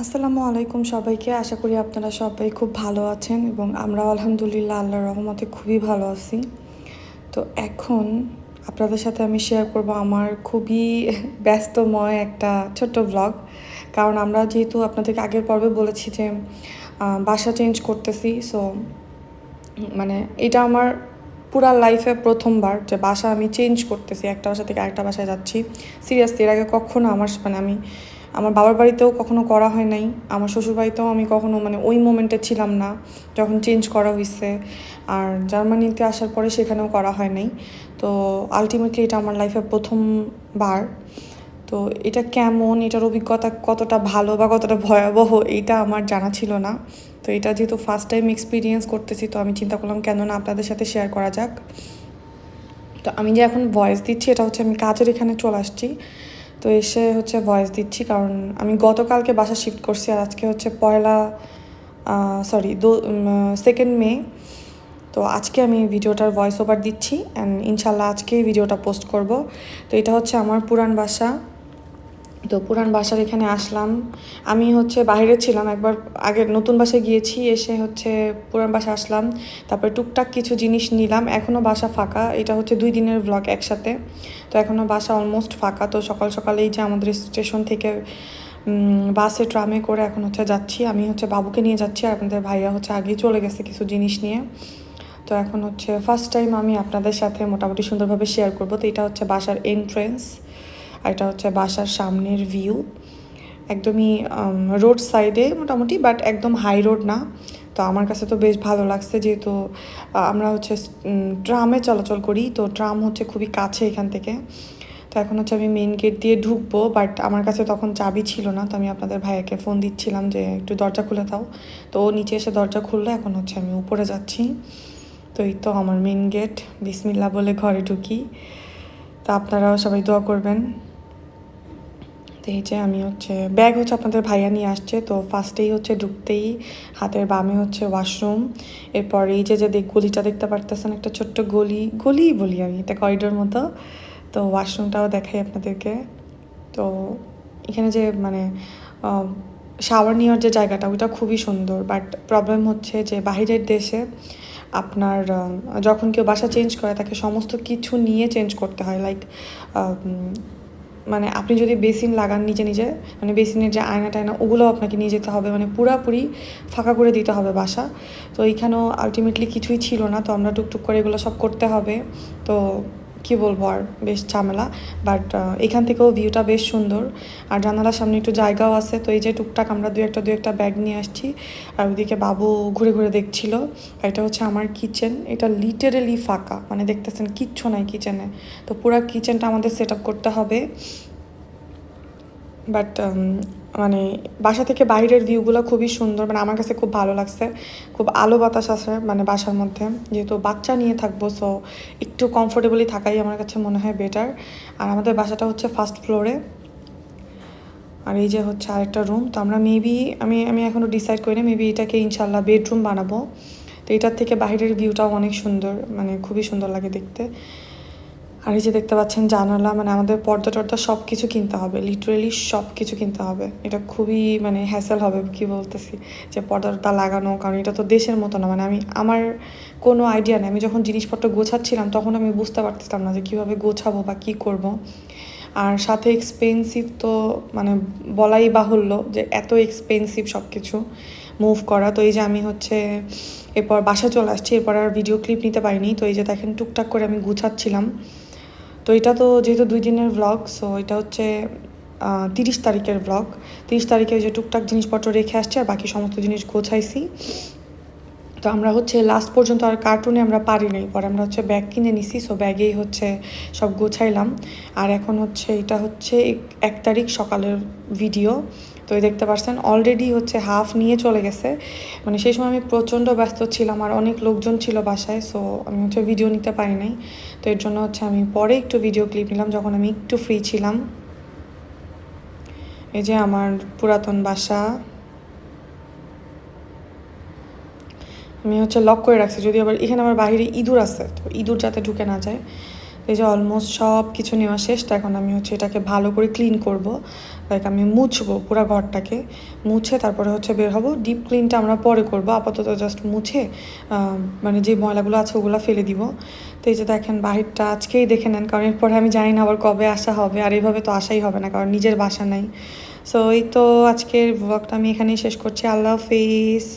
আসসালামু আলাইকুম সবাইকে। আশা করি আপনারা সবাই খুব ভালো আছেন এবং আমরাও আলহামদুলিল্লাহ আল্লাহর রহমতে খুবই ভালো আছি। তো এখন আপনাদের সাথে আমি শেয়ার করব আমার খুবই ব্যস্তময় একটা ছোট্ট ব্লগ। কারণ আমরা যেহেতু আপনাদেরকে আগের পর্বে বলেছি যে বাসা চেঞ্জ করতেছি, সো মানে এটা আমার পুরা লাইফে প্রথমবার যে বাসা আমি চেঞ্জ করতেছি, একটা বাসা থেকে আরেকটা বাসায় যাচ্ছি। সিরিয়াসলি এর আগে কখনো আমি আমার বাবার বাড়িতেও কখনো করা হয় নাই, আমার শ্বশুর বাড়িতেও আমি কখনো ওই মোমেন্টে ছিলাম না যখন চেঞ্জ করা হয়েছে, আর জার্মানিতে আসার পরে সেখানেও করা হয় নাই। তো আলটিমেটলি এটা আমার লাইফে প্রথমবার। তো এটা কেমন, এটার অভিজ্ঞতা কতটা ভালো বা কতটা ভয়াবহ এইটা আমার জানা ছিল না। তো এটা যেহেতু ফার্স্ট টাইম এক্সপিরিয়েন্স করতেছি, তো আমি চিন্তা করলাম কেন না আপনাদের সাথে শেয়ার করা যাক। তো আমি যে এখন ভয়েস দিচ্ছি এটা হচ্ছে আমি কাজের এখানে চলে আসছি, তো এসে হচ্ছে ভয়েস দিচ্ছি কারণ আমি গতকালকে বাসা শিফট করছি আর আজকে হচ্ছে সেকেন্ড মে। তো আজকে আমি ভিডিওটার ভয়েস ওভার দিচ্ছি অ্যান্ড ইনশাল্লাহ আজকেই ভিডিওটা পোস্ট করব। তো এটা হচ্ছে আমার পুরান বাসা। তো পুরান বাসার এখানে আসলাম, আমি হচ্ছে বাইরে ছিলাম একবার আগে, নতুন বাসায় গিয়েছি, এসে হচ্ছে পুরান বাসা আসলাম, তারপরে টুকটাক কিছু জিনিস নিলাম। এখনও বাসা ফাঁকা, এটা হচ্ছে 2 দিনের ব্লগ একসাথে। তো এখনও বাসা অলমোস্ট ফাঁকা। তো সকাল সকালেই যে আমাদের স্টেশন থেকে বাসে ট্রামে করে এখন হচ্ছে যাচ্ছি, আমি হচ্ছে বাবুকে নিয়ে যাচ্ছি আর আপনাদের ভাইয়া হচ্ছে আগেই চলে গেছে কিছু জিনিস নিয়ে। তো এখন হচ্ছে ফার্স্ট টাইম আমি আপনাদের সাথে মোটামুটি সুন্দরভাবে শেয়ার করব। তো এটা হচ্ছে বাসার এন্ট্রেন্স আর এটা হচ্ছে বাসার সামনের ভিউ, একদমই রোড সাইডে মোটামুটি, বাট একদম হাই রোড না। তো আমার কাছে তো বেশ ভালো লাগছে, যেহেতু আমরা হচ্ছে ট্রামে চলাচল করি, তো ট্রাম হচ্ছে খুবই কাছে এখান থেকে। তো এখন হচ্ছে আমি মেন গেট দিয়ে ঢুকবো, বাট আমার কাছে তখন চাবি ছিল না, তো আমি আপনাদের ভাইয়াকে ফোন দিচ্ছিলাম যে একটু দরজা খুলে দাও। তো ও নিচে এসে দরজা খুললো, এখন হচ্ছে আমি উপরে যাচ্ছি। তো এই তো আমার মেন গেট, বিসমিল্লাহ বলে ঘরে ঢুকি। তো আপনারাও সবাই দোয়া করবেন। তো এই যে আমি হচ্ছে ব্যাগ হচ্ছে আপনাদের ভাইয়া নিয়ে আসছে। তো ফার্স্টেই হচ্ছে ঢুকতেই হাতের বামে হচ্ছে ওয়াশরুম, এরপর এই যে গলিটা দেখতে পারতেছেন, একটা ছোট্ট গলিই বলি আমি, এটা করিডোর মতো। তো ওয়াশরুমটাও দেখাই আপনাদেরকে। তো এখানে যে শাওয়ার নেওয়ার যে জায়গাটা ওইটা খুবই সুন্দর, বাট প্রবলেম হচ্ছে যে বাহিরের দেশে আপনার যখন কেউ বাসা চেঞ্জ করে তাকে সমস্ত কিছু নিয়ে চেঞ্জ করতে হয়। লাইক আপনি যদি বেসিন লাগান নিজে নিজে, বেসিনের যে আয়না টায়না ওগুলো আপনাকে নিয়ে যেতে হবে, পুরাপুরি ফাঁকা করে দিতে হবে বাসা। তো এইখানেও আলটিমেটলি কিছুই ছিল না, তো আমরা টুকটুক করে এগুলো সব করতে হবে। তো কি বলবো, আর বেশ ঝামেলা। বাট এখান থেকেও ভিউটা বেশ সুন্দর, আর জানালার সামনে একটু জায়গাও আছে। তো এই যে টুকটাক আমরা দু একটা ব্যাগ নিয়ে আসছি, আর ওইদিকে বাবু ঘুরে ঘুরে দেখছিল। আর এটা হচ্ছে আমার কিচেন, এটা লিটারেলি ফাঁকা, দেখতেছেন কিচ্ছু নাই কিচেনে। তো পুরো কিচেনটা আমাদের সেট আপ করতে হবে। বাট বাসা থেকে বাইরের ভিউগুলো খুবই সুন্দর, আমার কাছে খুব ভালো লাগছে। খুব আলো বাতাস আছে বাসার মধ্যে, যেহেতু বাচ্চা নিয়ে থাকবো, সো একটু কমফোর্টেবলি থাকাই আমার কাছে মনে হয় বেটার। আর আমাদের বাসাটা হচ্ছে ফার্স্ট ফ্লোরে, আর এই যে হচ্ছে আরেকটা রুম। তো আমরা মেবি আমি এখনও ডিসাইড করিনি, মেবি এটাকে ইনশাল্লাহ বেডরুম বানাবো। তো এটার থেকে বাইরের ভিউটাও অনেক সুন্দর, খুবই সুন্দর লাগে দেখতে। আর এই যে দেখতে পাচ্ছেন জানালা, আমাদের পর্দা টর্দা সব কিছু কিনতে হবে, লিটারেলি সব কিছু কিনতে হবে। এটা খুবই হ্যাসেল হবে, কি বলতেছি, যে পর্দাটা লাগানো, কারণ এটা তো দেশের মতো না। আমার কোনো আইডিয়া নেই, আমি যখন জিনিসপত্র গোছাচ্ছিলাম তখন আমি বুঝতে পারতেছিলাম না যে কীভাবে গোছাবো বা কী করব। আর সাথে এক্সপেন্সিভ তো বলাই বাহুল্য যে এত এক্সপেন্সিভ সব কিছু মুভ করা। তো এই যে আমি হচ্ছে এরপর বাসা চলে আসছি, এরপর আর ভিডিও ক্লিপ নিতে পারিনি। তো এই যে দেখেন টুকটাক করে আমি গুছাচ্ছিলাম। তো এটা তো যেহেতু 2 দিনের ব্লগ, সো এটা হচ্ছে 30 তারিখের ব্লগ। 30 তারিখে যে টুকটাক জিনিসপত্র রেখে আসছি আর বাকি সমস্ত জিনিস গোছাইছি। তো আমরা হচ্ছে লাস্ট পর্যন্ত আর কার্টুনে আমরা পারি নাই, পরে আমরা হচ্ছে ব্যাগ কিনে নিছি, সো ব্যাগেই হচ্ছে সব গোছাইলাম। আর এখন হচ্ছে এটা হচ্ছে 1 তারিখ সকালের ভিডিও। তো দেখতে পাচ্ছেন অলরেডি হচ্ছে হাফ নিয়ে চলে গেছে, সেই সময় আমি প্রচণ্ড ব্যস্ত ছিলাম আর অনেক লোকজন ছিল বাসায়, সো আমি হচ্ছে ভিডিও নিতে পারি নাই। তো এর জন্য হচ্ছে আমি পরে একটু ভিডিও ক্লিপ নিলাম যখন আমি একটু ফ্রি ছিলাম। এই যে আমার পুরাতন বাসা, আমি হচ্ছে লক করে রাখছি, যদি আবার এখানে আমার বাইরে ইঁদুর আছে, তো ইঁদুর যাতে ঢুকে না যায়। এই যে অলমোস্ট সব কিছু নেওয়া শেষ, তো এখন আমি হচ্ছে এটাকে ভালো করে ক্লিন করব, লাইক আমি মুছবো পুরো ঘরটাকে, মুছে তারপরে হচ্ছে বের হবো। ডিপ ক্লিনটা আমরা পরে করব, আপাতত জাস্ট মুছে মানে যে ময়লাগুলো আছে ওগুলো ফেলে দিব। তো এই যে দেখেন বাহিরটা আজকেই দেখে নেন, কারণ এরপরে আমি জানি না আবার কবে আসা হবে, আর এইভাবে তো আসাই হবে না কারণ নিজের বাসা নাই। সো এই তো আজকের ব্লগটা আমি এখানেই শেষ করছি। আল্লাহ হাফিজ।